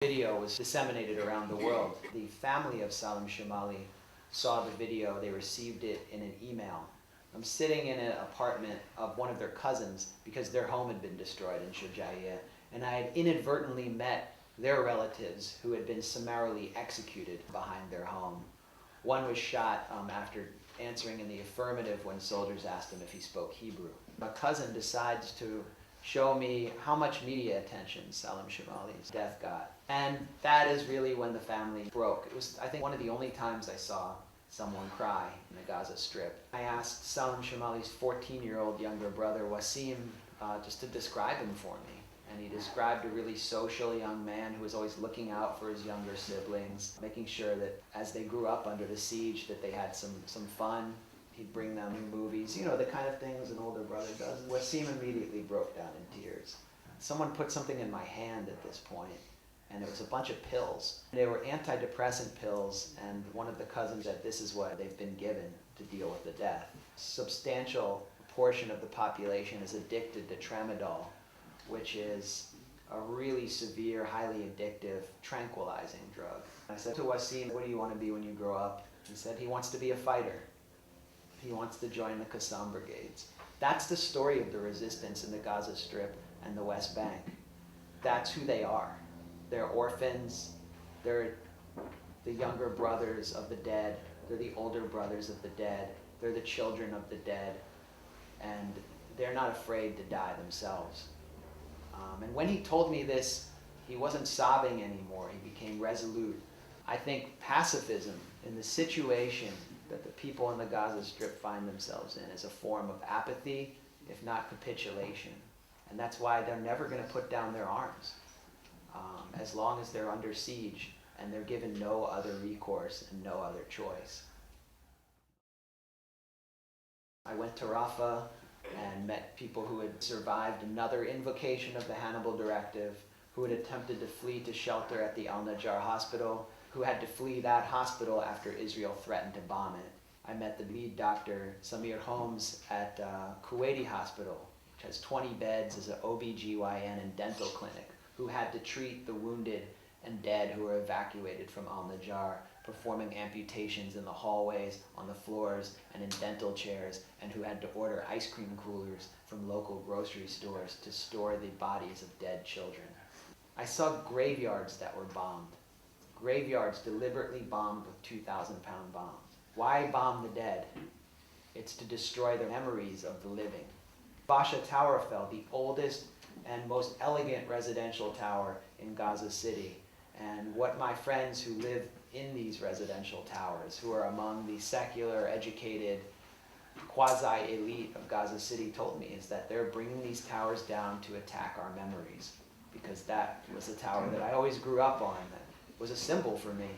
Video was disseminated around the world. The family of Salim Shamali saw the video, they received it in an email. I'm sitting in an apartment of one of their cousins because their home had been destroyed in Shujaiya, and I had inadvertently met their relatives who had been summarily executed behind their home. One was shot after answering in the affirmative when soldiers asked him if he spoke Hebrew. My cousin decides to show me how much media attention Salim Shamali's death got. And that is really when the family broke. It was, I think, one of the only times I saw someone cry in the Gaza Strip. I asked Salim Shamali's 14-year-old younger brother, Wasim, just to describe him for me. And he described a really social young man who was always looking out for his younger siblings, making sure that as they grew up under the siege that they had some fun. He'd bring them movies, you know, the kind of things an older brother does. Wasim immediately broke down in tears. Someone put something in my hand at this point, and it was a bunch of pills. They were antidepressant pills, and one of the cousins said this is what they've been given to deal with the death. Substantial portion of the population is addicted to tramadol, which is a really severe, highly addictive, tranquilizing drug. I said to Wasim, what do you want to be when you grow up? He said he wants to be a fighter. He wants to join the Qassam brigades. That's the story of the resistance in the Gaza Strip and the West Bank. That's who they are. They're orphans. They're the younger brothers of the dead. They're the older brothers of the dead. They're the children of the dead. And they're not afraid to die themselves. And when he told me this, he wasn't sobbing anymore. He became resolute. I think pacifism in the situation that the people in the Gaza Strip find themselves in is a form of apathy, if not capitulation. And that's why they're never going to put down their arms as long as they're under siege and they're given no other recourse and no other choice. I went to Rafah and met people who had survived another invocation of the Hannibal Directive, who had attempted to flee to shelter at the Al-Najjar hospital, who had to flee that hospital after Israel threatened to bomb it. I met the lead doctor, Samir Holmes, at Kuwaiti Hospital, which has 20 beds as an OBGYN and dental clinic, who had to treat the wounded and dead who were evacuated from Al-Najjar, performing amputations in the hallways, on the floors, and in dental chairs, and who had to order ice cream coolers from local grocery stores to store the bodies of dead children. I saw graveyards that were bombed. Graveyards deliberately bombed with 2,000-pound bombs. Why bomb the dead? It's to destroy the memories of the living. Basha Tower fell, the oldest and most elegant residential tower in Gaza City. And what my friends who live in these residential towers, who are among the secular, educated, quasi-elite of Gaza City, told me is that they're bringing these towers down to attack our memories, because that was a tower that I always grew up on, that was a symbol for me.